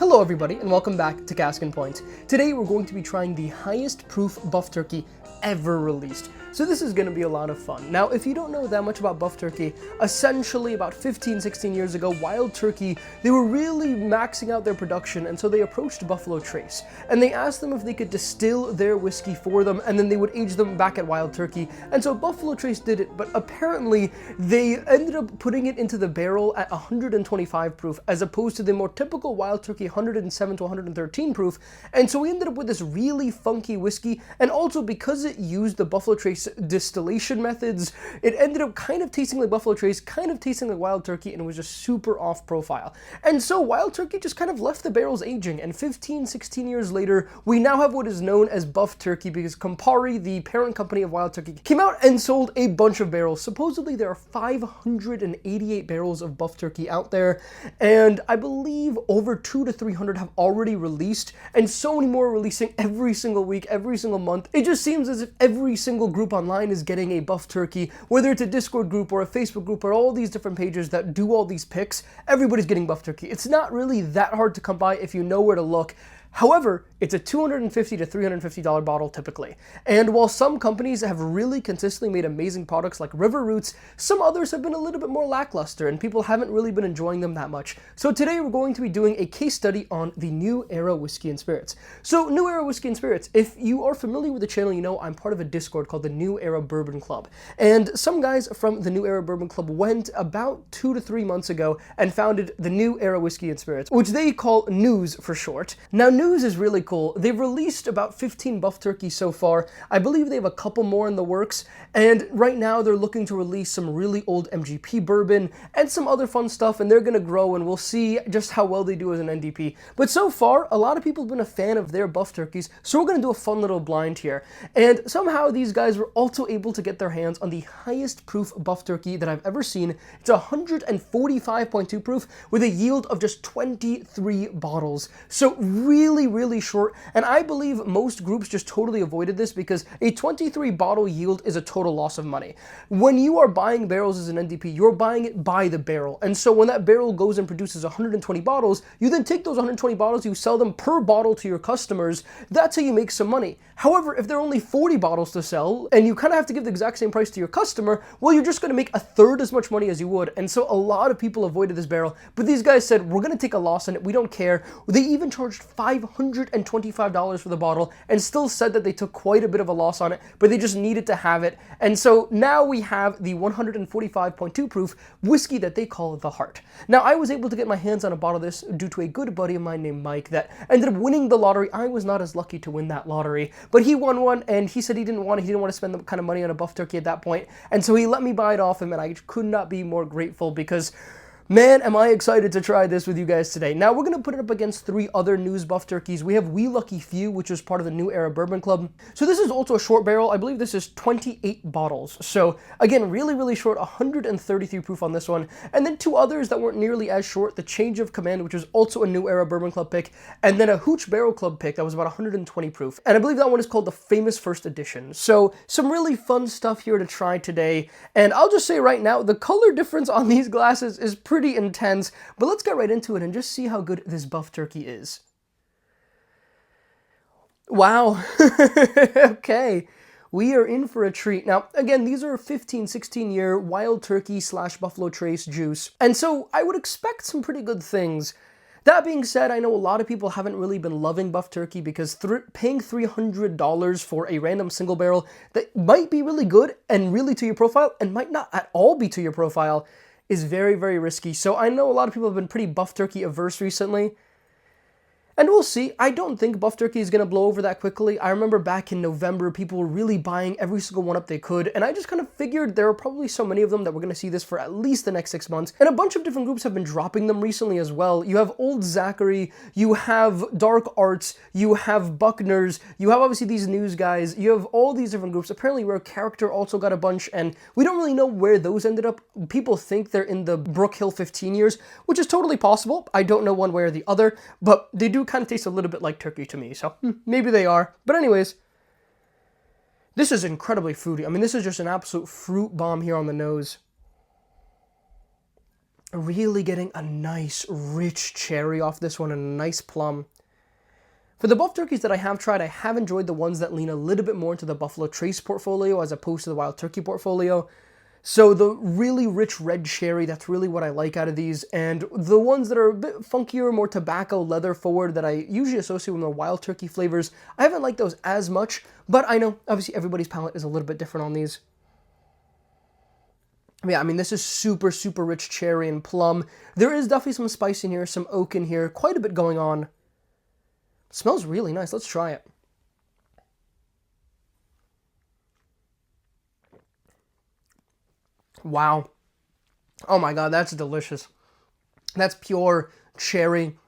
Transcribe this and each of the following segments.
Hello everybody and welcome back to Cask and Point. Today we're going to be trying the highest proof buff turkey ever released. So this is going to be a lot of fun. Now if you don't know that much about buff turkey, essentially about 15-16 years ago, Wild Turkey, they were really maxing out their production, and so they approached Buffalo Trace and they asked them if they could distill their whiskey for them and then they would age them back at Wild Turkey. And so Buffalo Trace did it, but apparently they ended up putting it into the barrel at 125 proof as opposed to the more typical Wild Turkey 107 to 113 proof, and so we ended up with this really funky whiskey. And also because it used the Buffalo Trace distillation methods, it ended up kind of tasting like Buffalo Trace, kind of tasting like Wild Turkey, and it was just super off profile. And so Wild Turkey just kind of left the barrels aging, and 15-16 years later we now have what is known as Buff Turkey because Campari, the parent company of Wild Turkey, came out and sold a bunch of barrels. Supposedly there are 588 barrels of Buff Turkey out there, and I believe over 200 to 300 have already released, and so many more are releasing every single week, every single month. It just seems as if every single group online is getting a Buff Turkey, whether it's a Discord group or a Facebook group or all these different pages that do all these picks. Everybody's getting Buff Turkey. It's not really that hard to come by if you know where to look. However, it's a $250 to $350 bottle typically. And while some companies have really consistently made amazing products like River Roots, some others have been a little bit more lackluster and people haven't really been enjoying them that much. So today we're going to be doing a case study on the New Era Whiskey and Spirits. So New Era Whiskey and Spirits, if you are familiar with the channel, you know I'm part of a Discord called the New Era Bourbon Club. And some guys from the New Era Bourbon Club went about 2 to 3 months ago and founded the New Era Whiskey and Spirits, which they call News for short. Now News is really cool. They've released about 15 Buff Turkeys so far. I believe they have a couple more in the works, and right now they're looking to release some really old MGP bourbon and some other fun stuff, and they're going to grow, and we'll see just how well they do as an NDP. But so far, a lot of people have been a fan of their Buff Turkeys, so we're going to do a fun little blind here. And somehow these guys were also able to get their hands on the highest proof Buff Turkey that I've ever seen. It's 145.2 proof with a yield of just 23 bottles. So really short, and I believe most groups just totally avoided this because a 23 bottle yield is a total loss of money. When you are buying barrels as an NDP, you're buying it by the barrel, and so when that barrel goes and produces 120 bottles, you then take those 120 bottles, you sell them per bottle to your customers. That's how you make some money. However, if there are only 40 bottles to sell, and you kind of have to give the exact same price to your customer, well, you're just going to make a third as much money as you would, and so a lot of people avoided this barrel, but these guys said, we're going to take a loss on it, we don't care. They even charged $525 for the bottle and still said that they took quite a bit of a loss on it, but they just needed to have it. And so now we have the 145.2 proof whiskey that they call the Heart. Now I was able to get my hands on a bottle of this due to a good buddy of mine named Mike that ended up winning the lottery. I was not as lucky to win that lottery, but he won one, and he said he didn't want to spend the kind of money on a Buff Turkey at that point, and so he let me buy it off him, and I could not be more grateful because man, am I excited to try this with you guys today. Now, we're going to put it up against 3 other News Buff Turkeys. We have We Lucky Few, which is part of the New Era Bourbon Club. So this is also a short barrel. I believe this is 28 bottles. So again, really short, 133 proof on this one. And then 2 others that weren't nearly as short, the Change of Command, which is also a New Era Bourbon Club pick, and then a Hooch Barrel Club pick that was about 120 proof. And I believe that one is called the Famous First Edition. So some really fun stuff here to try today. And I'll just say right now, the color difference on these glasses is pretty intense, but let's get right into it and just see how good this Buff Turkey is. Wow. Okay. We are in for a treat. Now, again, these are 15-16 year Wild Turkey / Buffalo Trace juice, and so I would expect some pretty good things. That being said, I know a lot of people haven't really been loving Buff Turkey because paying $300 for a random single barrel that might be really good and really to your profile and might not at all be to your profile is very risky. So I know a lot of people have been pretty Buff Turkey averse recently. And we'll see. I don't think Buff Turkey is going to blow over that quickly. I remember back in November, people were really buying every single one up they could, and I just kind of figured there are probably so many of them that we're going to see this for at least the next 6 months. And a bunch of different groups have been dropping them recently as well. You have Old Zachary, you have Dark Arts, you have Buckner's, you have obviously these news guys, you have all these different groups. Apparently Rare Character also got a bunch, and we don't really know where those ended up. People think they're in the Brook Hill 15 years, which is totally possible. I don't know one way or the other, but they do kind of taste a little bit like turkey to me, so maybe they are. But anyways, this is incredibly fruity. I mean, this is just an absolute fruit bomb here on the nose. Really getting a nice, rich cherry off this one and a nice plum. For the Buff Turkeys that I have tried, I have enjoyed the ones that lean a little bit more into the Buffalo Trace portfolio as opposed to the Wild Turkey portfolio. So the really rich red cherry, that's really what I like out of these. And the ones that are a bit funkier, more tobacco, leather forward that I usually associate with the Wild Turkey flavors, I haven't liked those as much, but I know obviously everybody's palate is a little bit different on these. Yeah, I mean, this is super, super rich cherry and plum. There is definitely some spice in here, some oak in here, quite a bit going on. It smells really nice. Let's try it. Wow. Oh my god, that's delicious. That's pure cherry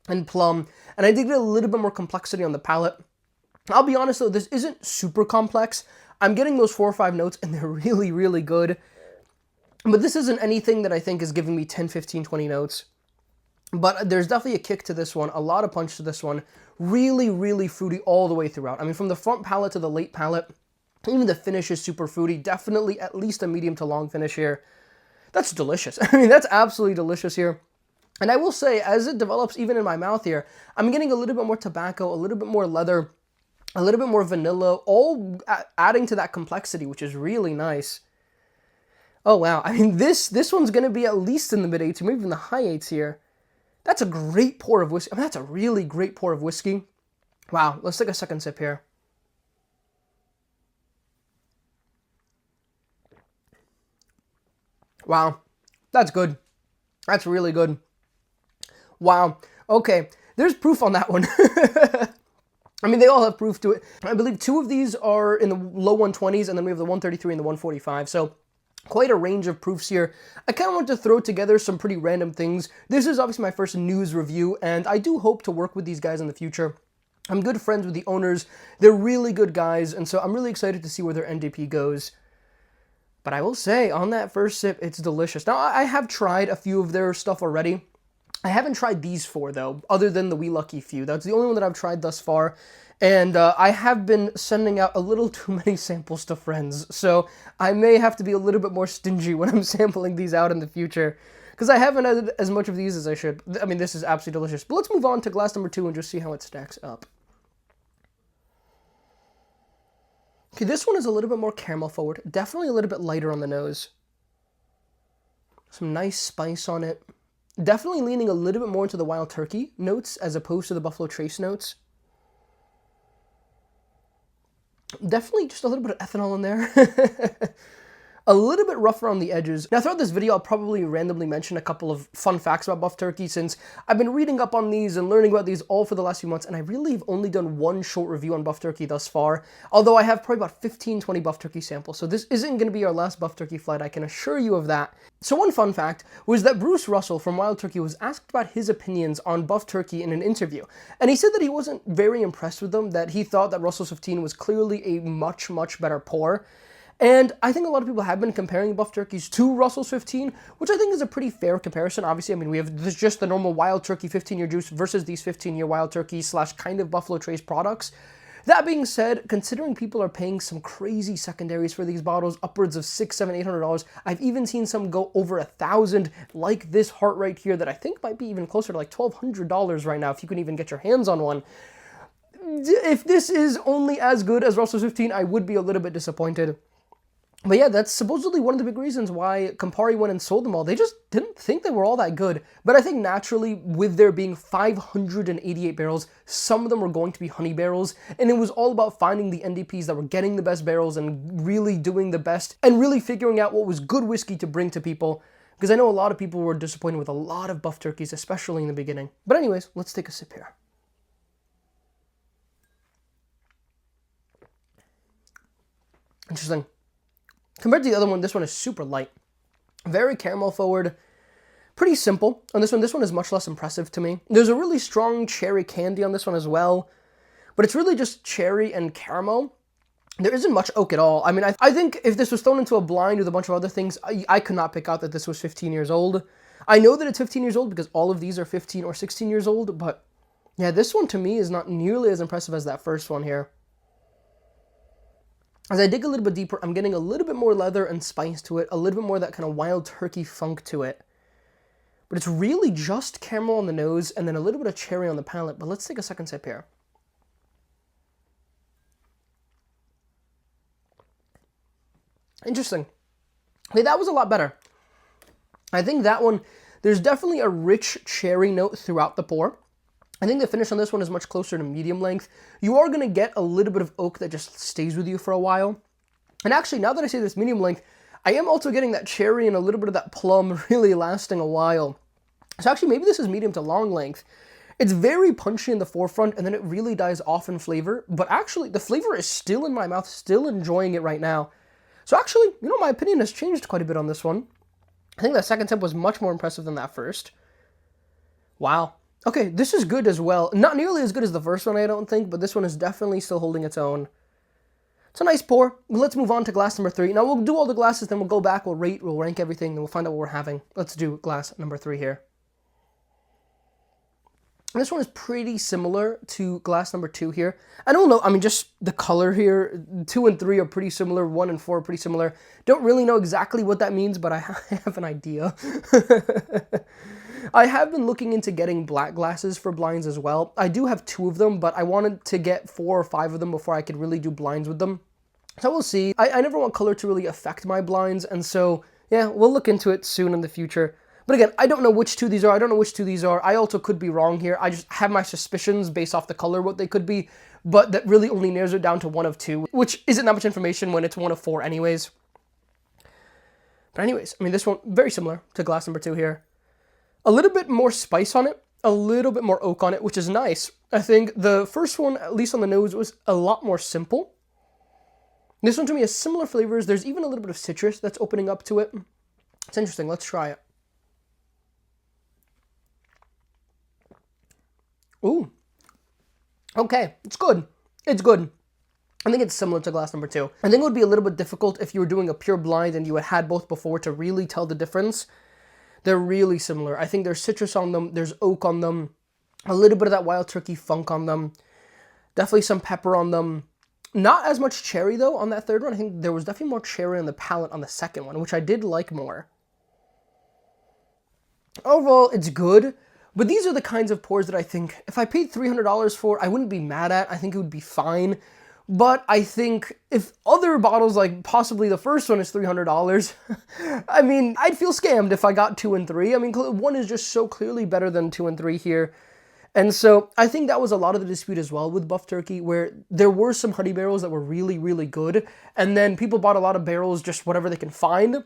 and plum. And I did get a little bit more complexity on the palate. I'll be honest though, this isn't super complex. I'm getting those 4 or 5 notes and they're really, really good. But this isn't anything that I think is giving me 10, 15, 20 notes. But there's definitely a kick to this one, a lot of punch to this one. Really, really fruity all the way throughout. I mean, from the front palate to the late palate, even the finish is super fruity. Definitely at least a medium to long finish here. That's delicious. I mean, that's absolutely delicious here. And I will say, as it develops even in my mouth here, I'm getting a little bit more tobacco, a little bit more leather, a little bit more vanilla, all adding to that complexity, which is really nice. Oh, wow. I mean, this one's going to be at least in the mid-8s, or maybe even the high 8s here. That's a great pour of whiskey. I mean, that's a really great pour of whiskey. Wow. Let's take a second sip here. Wow. That's good. That's really good. Wow. Okay. There's proof on that one. I mean, they all have proof to it. I believe 2 of these are in the low 120s, and then we have the 133 and the 145. So quite a range of proofs here. I kind of want to throw together some pretty random things. This is obviously my first news review, and I do hope to work with these guys in the future. I'm good friends with the owners. They're really good guys, and so I'm really excited to see where their NDP goes. But I will say, on that first sip, it's delicious. Now, I have tried a few of their stuff already. I haven't tried these 4, though, other than the Wee Lucky Few. That's the only one that I've tried thus far. And I have been sending out a little too many samples to friends, so I may have to be a little bit more stingy when I'm sampling these out in the future, because I haven't had as much of these as I should. I mean, this is absolutely delicious. But let's move on to glass number 2 and just see how it stacks up. Okay, this one is a little bit more caramel forward, definitely a little bit lighter on the nose. Some nice spice on it. Definitely leaning a little bit more into the Wild Turkey notes as opposed to the Buffalo Trace notes. Definitely just a little bit of ethanol in there. A little bit rough around the edges. Now, throughout this video, I'll probably randomly mention a couple of fun facts about Buff Turkey, since I've been reading up on these and learning about these all for the last few months, and I really have only done one short review on Buff Turkey thus far, although I have probably about 15, 20 Buff Turkey samples, so this isn't going to be our last Buff Turkey flight, I can assure you of that. So one fun fact was that Bruce Russell from Wild Turkey was asked about his opinions on Buff Turkey in an interview, and he said that he wasn't very impressed with them, that he thought that Russell's 15 was clearly a much, much better pour. And I think a lot of people have been comparing Buff Turkeys to Russell's 15, which I think is a pretty fair comparison. Obviously, I mean, we have just the normal Wild Turkey 15-year juice versus these 15-year Wild Turkey / kind of Buffalo Trace products. That being said, considering people are paying some crazy secondaries for these bottles, upwards of $600, $700, $800, I've even seen some go over $1,000, like this heart right here that I think might be even closer to like $1,200 right now if you can even get your hands on one. If this is only as good as Russell's 15, I would be a little bit disappointed. But yeah, that's supposedly one of the big reasons why Campari went and sold them all. They just didn't think they were all that good. But I think naturally, with there being 588 barrels, some of them were going to be honey barrels. And it was all about finding the NDPs that were getting the best barrels and really doing the best and really figuring out what was good whiskey to bring to people. Because I know a lot of people were disappointed with a lot of Buff Turkeys, especially in the beginning. But anyways, let's take a sip here. Interesting. Compared to the other one, this one is super light. Very caramel forward. Pretty simple on this one. This one is much less impressive to me. There's a really strong cherry candy on this one as well. But it's really just cherry and caramel. There isn't much oak at all. I mean, I think if this was thrown into a blind with a bunch of other things, I could not pick out that this was 15 years old. I know that it's 15 years old because all of these are 15 or 16 years old. But yeah, this one to me is not nearly as impressive as that first one here. As I dig a little bit deeper, I'm getting a little bit more leather and spice to it, a little bit more of that kind of Wild Turkey funk to it. But it's really just caramel on the nose and then a little bit of cherry on the palate. But let's take a second sip here. Interesting. Okay, that was a lot better. I think that one, there's definitely a rich cherry note throughout the pour. I think the finish on this one is much closer to medium length. You are going to get a little bit of oak that just stays with you for a while. And actually, now that I say this medium length, I am also getting that cherry and a little bit of that plum really lasting a while. So actually, maybe this is medium to long length. It's very punchy in the forefront, and then it really dies off in flavor. But actually, the flavor is still in my mouth, still enjoying it right now. So actually, you know, my opinion has changed quite a bit on this one. I think that second sip was much more impressive than that first. Wow. Okay, this is good as well. Not nearly as good as the first one, I don't think, but this one is definitely still holding its own. It's a nice pour. Let's move on to glass number 3. Now, we'll do all the glasses, then we'll go back, we'll rate, we'll rank everything, then we'll find out what we're having. Let's do glass number 3 here. This one is pretty similar to glass number 2 here. I don't know, I mean, just the color here, 2 and 3 are pretty similar, 1 and 4 are pretty similar. Don't really know exactly what that means, but I have an idea. I have been looking into getting black glasses for blinds as well. I do have 2 of them, but I wanted to get 4 or 5 of them before I could really do blinds with them. So we'll see. I never want color to really affect my blinds, and so, yeah, we'll look into it soon in the future. But again, I don't know which 2 these are. I don't know which 2 these are. I also could be wrong here. I just have my suspicions based off the color what they could be, but that really only narrows it down to 1 of 2, which isn't that much information when it's 1 of 4 anyways. But anyways, I mean, this one, very similar to glass number 2 here. A little bit more spice on it, a little bit more oak on it, which is nice. I think the first one, at least on the nose, was a lot more simple. This one to me has similar flavors. There's even a little bit of citrus that's opening up to it. It's interesting. Let's try it. Ooh. Okay, it's good. It's good. I think it's similar to glass number 2. I think it would be a little bit difficult if you were doing a pure blind and you had had both before to really tell the difference. They're really similar. I think there's citrus on them, there's oak on them, a little bit of that wild turkey funk on them, definitely some pepper on them. Not as much cherry, though, on that third one. I think there was definitely more cherry on the palate on the second one, which I did like more. Overall, it's good. But these are the kinds of pours that I think, if I paid $300 for, I wouldn't be mad at. I think it would be fine. But I think if other bottles, like possibly the first one is $300, I mean, I'd feel scammed if I got 2 and 3. I mean, 1 is just so clearly better than 2 and 3 here. And so I think that was a lot of the dispute as well with BuffTurkey, where there were some honey barrels that were really, really good. And then people bought a lot of barrels, just whatever they can find.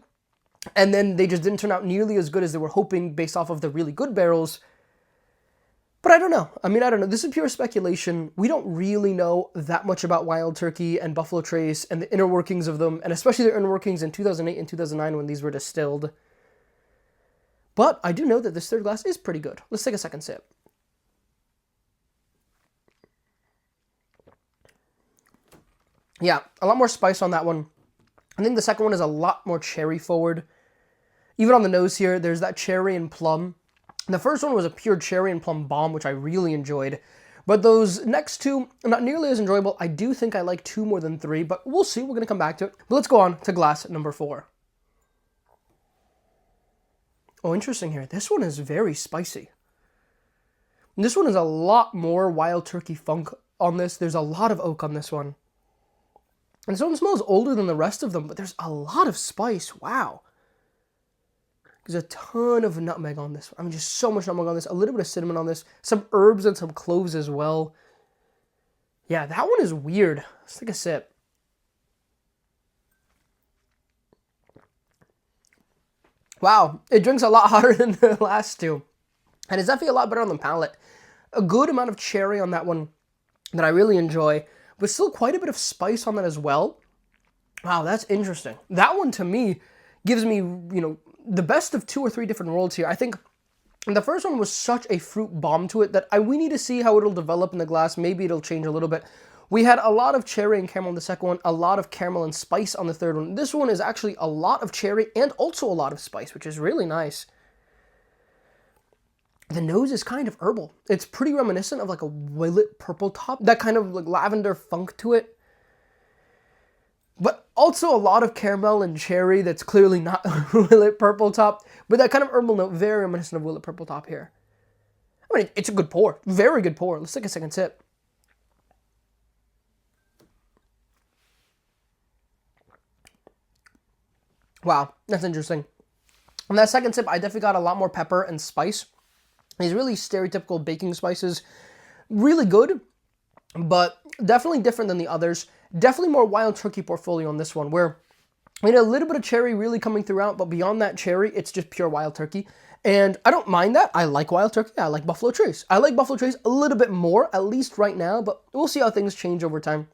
And then they just didn't turn out nearly as good as they were hoping based off of the really good barrels. But I don't know. I mean, I don't know. This is pure speculation. We don't really know that much about Wild Turkey and Buffalo Trace and the inner workings of them, and especially their inner workings in 2008 and 2009 when these were distilled. But I do know that this third glass is pretty good. Let's take a second sip. Yeah, a lot more spice on that one. I think the second one is a lot more cherry forward. Even on the nose here, there's that cherry and plum. The first one was a pure cherry and plum bomb, which I really enjoyed. But those next 2, not nearly as enjoyable. I do think I like 2 more than 3, but we'll see. We're going to come back to it. But let's go on to glass number 4. Oh, interesting here. This one is very spicy. This one is a lot more Wild Turkey funk on this. There's a lot of oak on this one. And this one smells older than the rest of them, but there's a lot of spice. Wow. There's a ton of nutmeg on this. I mean, just so much nutmeg on this. A little bit of cinnamon on this. Some herbs and some cloves as well. Yeah, that one is weird. Let's take a sip. Wow, it drinks a lot hotter than the last 2. And it's definitely a lot better on the palate. A good amount of cherry on that one that I really enjoy. But still quite a bit of spice on that as well. Wow, that's interesting. That one, to me, gives me, you know, the best of 2 or 3 different worlds here. I think the first one was such a fruit bomb to it that we need to see how it'll develop in the glass. Maybe it'll change a little bit. We had a lot of cherry and caramel on the second one, a lot of caramel and spice on the third one. This one is actually a lot of cherry and also a lot of spice, which is really nice. The nose is kind of herbal. It's pretty reminiscent of like a willet purple top, that kind of like lavender funk to it. but also a lot of caramel and cherry that's clearly not Willet Purple Top, but that kind of herbal note, very reminiscent of Willet Purple Top here. I mean, it's a good pour. Very good pour. Let's take a second sip. Wow, that's interesting. On that second sip, I definitely got a lot more pepper and spice. These really stereotypical baking spices. Really good, but definitely different than the others. Definitely more Wild Turkey portfolio on this one, where we had a little bit of cherry really coming throughout, but beyond that cherry, it's just pure Wild Turkey. And I don't mind that. I like Wild Turkey. I like Buffalo Trace. I like Buffalo Trace a little bit more, at least right now, but we'll see how things change over time.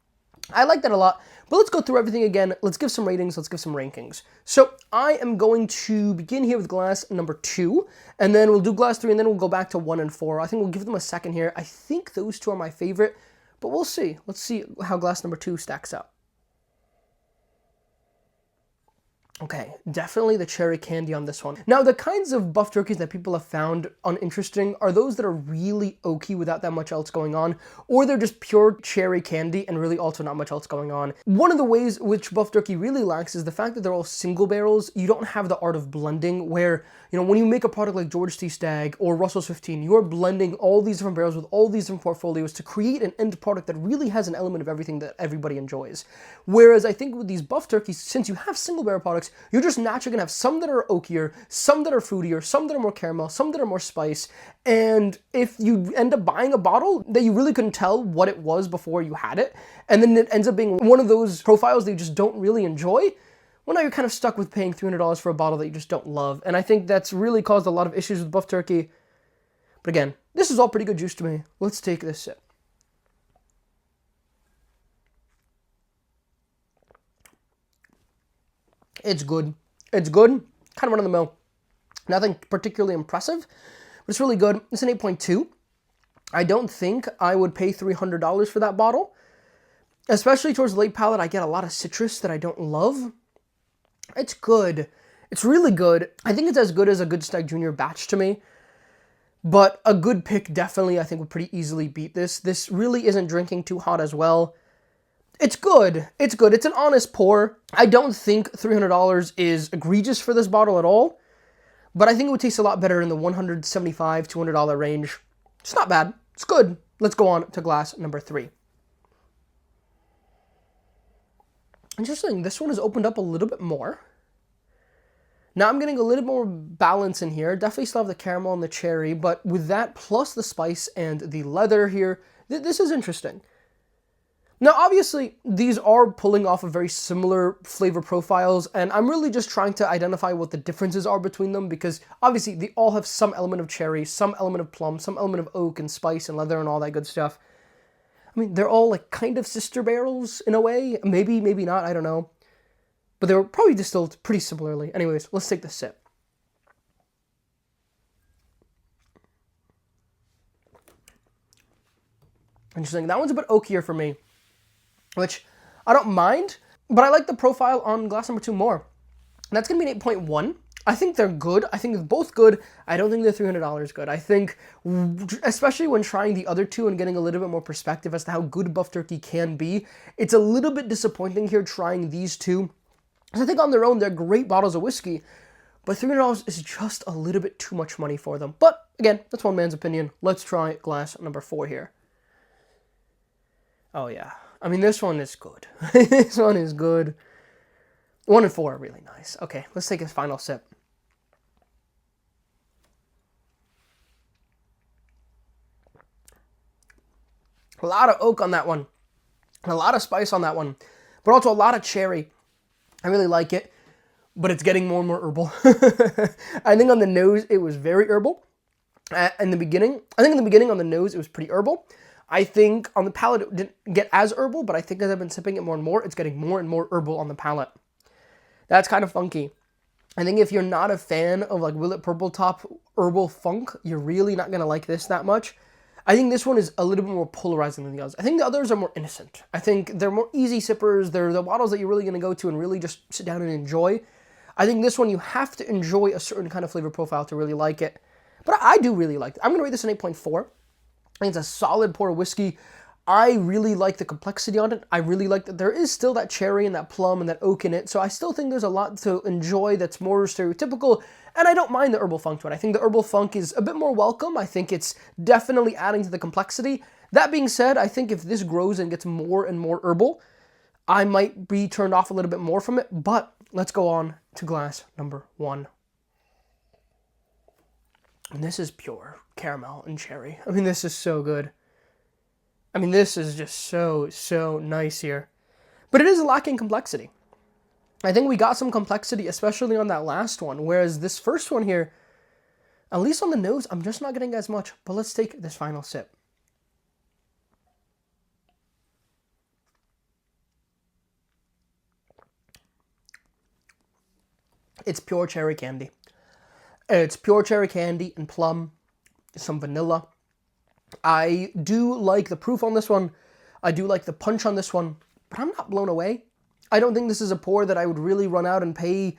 I like that a lot, but let's go through everything again. Let's give some ratings. Let's give some rankings. So I am going to begin here with glass number 2, and then we'll do glass 3, and then we'll go back to 1 and 4. I think we'll give them a second here. I think those two are my favorite, but we'll see. Let's see how glass number 2 stacks up. Okay, definitely the cherry candy on this one. Now, the kinds of buff turkeys that people have found uninteresting are those that are really oaky without that much else going on, or they're just pure cherry candy and really also not much else going on. One of the ways which buff turkey really lacks is the fact that they're all single barrels. You don't have the art of blending where, you know, when you make a product like George T. Stagg or Russell's 15, you're blending all these different barrels with all these different portfolios to create an end product that really has an element of everything that everybody enjoys. Whereas I think with these buff turkeys, since you have single barrel products, you're just naturally gonna have some that are oakier, some that are fruitier, some that are more caramel, some that are more spice, and if you end up buying a bottle that you really couldn't tell what it was before you had it, and then it ends up being one of those profiles that you just don't really enjoy, well, now you're kind of stuck with paying $300 for a bottle that you just don't love, and I think that's really caused a lot of issues with buff turkey. But again, this is all pretty good juice to me. Let's take this sip. It's good. It's good. Kind of run-of-the-mill. Nothing particularly impressive, but it's really good. It's an 8.2. I don't think I would pay $300 for that bottle. Especially towards the late palate, I get a lot of citrus that I don't love. It's good. It's really good. I think it's as good as a good Stagg Jr. batch to me. But a good pick definitely, I think, would pretty easily beat this. This really isn't drinking too hot as well. It's good. It's good. It's an honest pour. I don't think $300 is egregious for this bottle at all, but I think it would taste a lot better in the $175, $200 range. It's not bad. It's good. Let's go on to glass number 3. Interesting. This one has opened up a little bit more. Now I'm getting a little more balance in here. Definitely still have the caramel and the cherry, but with that plus the spice and the leather here, this is interesting. Now, obviously, these are pulling off of very similar flavor profiles, and I'm really just trying to identify what the differences are between them, because obviously they all have some element of cherry, some element of plum, some element of oak and spice and leather and all that good stuff. I mean, they're all like kind of sister barrels in a way. Maybe, maybe not, I don't know. But they were probably distilled pretty similarly. Anyways, let's take this sip. Interesting. That one's a bit oakier for me, which I don't mind, but I like the profile on glass number 2 more. That's going to be an 8.1. I think they're good. I think they're both good. I don't think they're $300 good. I think, especially when trying the other two and getting a little bit more perspective as to how good buff turkey can be, it's a little bit disappointing here trying these two. Because I think on their own, they're great bottles of whiskey, but $300 is just a little bit too much money for them. But again, that's one man's opinion. Let's try glass number 4 here. Oh yeah. I mean, this one is good. This one is good. 1 and 4 are really nice. Okay, let's take a final sip. A lot of oak on that one. And a lot of spice on that one. But also a lot of cherry. I really like it. But it's getting more and more herbal. I think on the nose, it was very herbal. In the beginning, on the nose, it was pretty herbal. I think on the palate, it didn't get as herbal, but I think as I've been sipping it more and more, it's getting more and more herbal on the palate. That's kind of funky. I think if you're not a fan of like Willet Purple Top herbal funk, you're really not going to like this that much. I think this one is a little bit more polarizing than the others. I think the others are more innocent. I think they're more easy sippers. They're the bottles that you're really going to go to and really just sit down and enjoy. I think this one, you have to enjoy a certain kind of flavor profile to really like it. But I do really like it. I'm going to rate this an 8.4. I think it's a solid pour of whiskey. I really like the complexity on it. I really like that there is still that cherry and that plum and that oak in it. So I still think there's a lot to enjoy that's more stereotypical. And I don't mind the herbal funk to it. I think the herbal funk is a bit more welcome. I think it's definitely adding to the complexity. That being said, I think if this grows and gets more and more herbal, I might be turned off a little bit more from it. But let's go on to glass number 1. And this is pure caramel and cherry. I mean, this is so good. I mean, this is just so nice here. But it is lacking complexity. I think we got some complexity, especially on that last one. Whereas this first one here, at least on the nose, I'm just not getting as much. But let's take this final sip. It's pure cherry candy. It's pure cherry candy and plum, some vanilla. I do like the proof on this one. I do like the punch on this one, but I'm not blown away. I don't think this is a pour that I would really run out and pay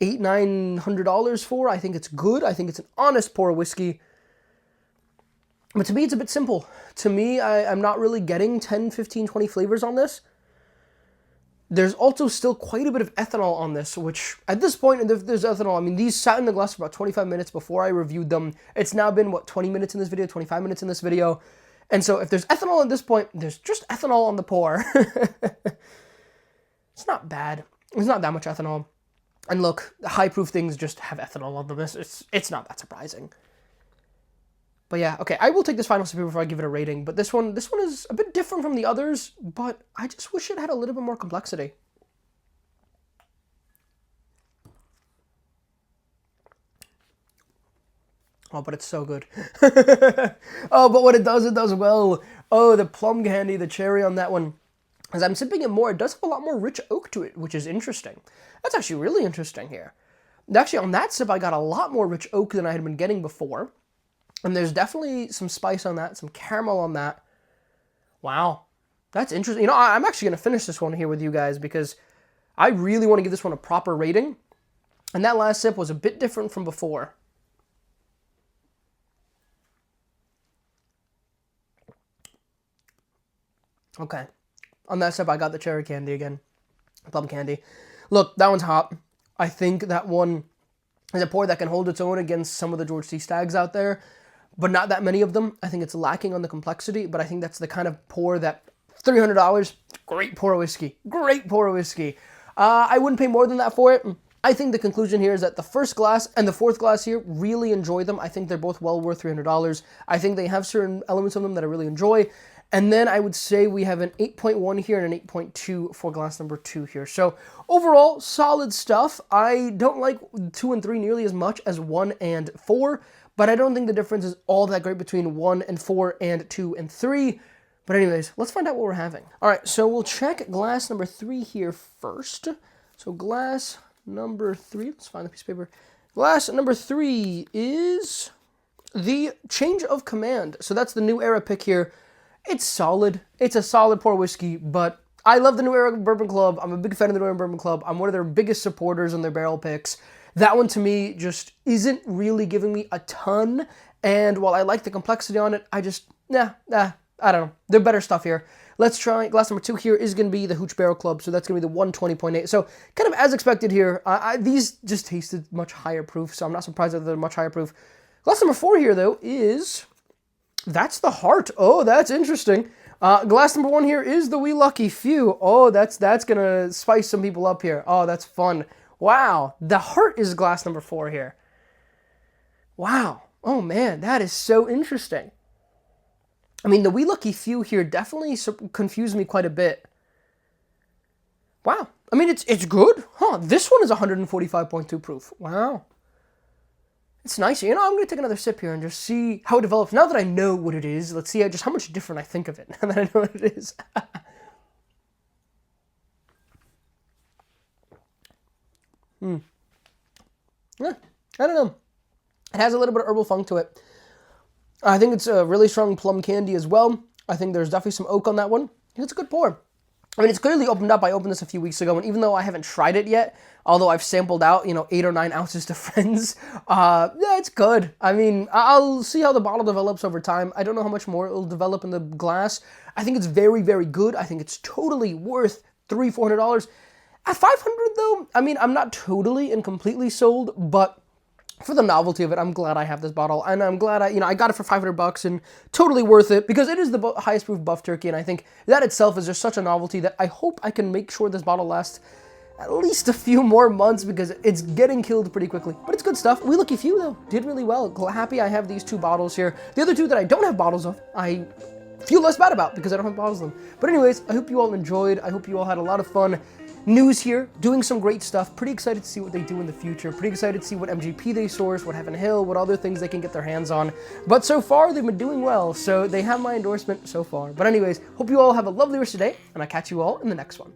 $800-900 for. I think it's good. I think it's an honest pour of whiskey. But to me, it's a bit simple. To me, I'm not really getting 10, 15, 20 flavors on this. There's also still quite a bit of ethanol on this, which at this point, if there's ethanol, I mean, these sat in the glass for about 25 minutes before I reviewed them. It's now been, what, 20 minutes in this video, 25 minutes in this video. And so if there's ethanol at this point, there's just ethanol on the pour. It's not bad. It's not that much ethanol. And look, high-proof things just have ethanol on them. It's not that surprising. But yeah, okay, I will take this final sip before I give it a rating. But this one is a bit different from the others, but I just wish it had a little bit more complexity. Oh, but it's so good. Oh, but what it does well. Oh, the plum candy, the cherry on that one. As I'm sipping it more, it does have a lot more rich oak to it, which is interesting. That's actually really interesting here. Actually, on that sip, I got a lot more rich oak than I had been getting before. And there's definitely some spice on that, some caramel on that. Wow, that's interesting. You know, I'm actually going to finish this one here with you guys because I really want to give this one a proper rating. And that last sip was a bit different from before. Okay, on that sip, I got the cherry candy again, plum candy. Look, that one's hot. I think that one is a pour that can hold its own against some of the George C. Staggs out there. But not that many of them. I think it's lacking on the complexity, but I think that's the kind of pour that $300, great pour of whiskey. Great pour of whiskey. I wouldn't pay more than that for it. I think the conclusion here is that the first glass and the fourth glass here, really enjoy them. I think they're both well worth $300. I think they have certain elements of them that I really enjoy. And then I would say we have an 8.1 here and an 8.2 for glass number 2 here. So overall, solid stuff. I don't like 2 and 3 nearly as much as 1 and 4. But I don't think the difference is all that great between 1 and 4 and 2 and 3. But anyways, let's find out what we're having. All right, so we'll check glass number 3 here first. So glass number 3, let's find the piece of paper. Glass number 3 is the Change of Command. So that's the new Era pick here. It's solid. It's a solid pour whiskey, but I love the new Era Bourbon Club. I'm a big fan of the new Era Bourbon Club. I'm one of their biggest supporters on their barrel picks. That one to me just isn't really giving me a ton, and while I like the complexity on it, I just, I don't know. There's better stuff here. Let's try, glass number 2 here is going to be the Hooch Barrel Club, so that's going to be the 120.8. So kind of as expected here, these just tasted much higher proof, so I'm not surprised that they're much higher proof. Glass number 4 here, though, that's the Heart. Oh, that's interesting. Glass number 1 here is the We Lucky Few. Oh, that's going to spice some people up here. Oh, that's fun. Wow, the Heart is glass number 4 here. Wow. Oh man, that is so interesting. I mean, the We Lucky Few here definitely confused me quite a bit. Wow. I mean, it's good. Huh, this one is 145.2 proof. Wow. It's nice. You know, I'm going to take another sip here and just see how it develops. Now that I know what it is, let's see just how much different I think of it now that I know what it is. Yeah, I don't know. It has a little bit of herbal funk to it. I think it's a really strong plum candy as well. I think there's definitely some oak on that one. It's a good pour. I mean, it's clearly opened up. I opened this a few weeks ago, and even though I haven't tried it yet, although I've sampled out, 8 or 9 ounces to friends, yeah, it's good. I mean, I'll see how the bottle develops over time. I don't know how much more it'll develop in the glass. I think it's very, very good. I think it's totally worth $300-400. At $500 though, I mean, I'm not totally and completely sold, but for the novelty of it, I'm glad I have this bottle, and I'm glad I got it for $500 and totally worth it, because it is the highest proof BuffTurkey, and I think that itself is just such a novelty that I hope I can make sure this bottle lasts at least a few more months, because it's getting killed pretty quickly. But it's good stuff. We Lucky Few, though, did really well. Happy I have these 2 bottles here. The other 2 that I don't have bottles of, I feel less bad about because I don't have bottles of them. But anyways, I hope you all enjoyed. I hope you all had a lot of fun. News here, doing some great stuff. Pretty excited to see what they do in the future. Pretty excited to see what MGP they source, what Heaven Hill, what other things they can get their hands on. But so far, they've been doing well, so they have my endorsement so far. But anyways, hope you all have a lovely rest of the day, and I'll catch you all in the next one.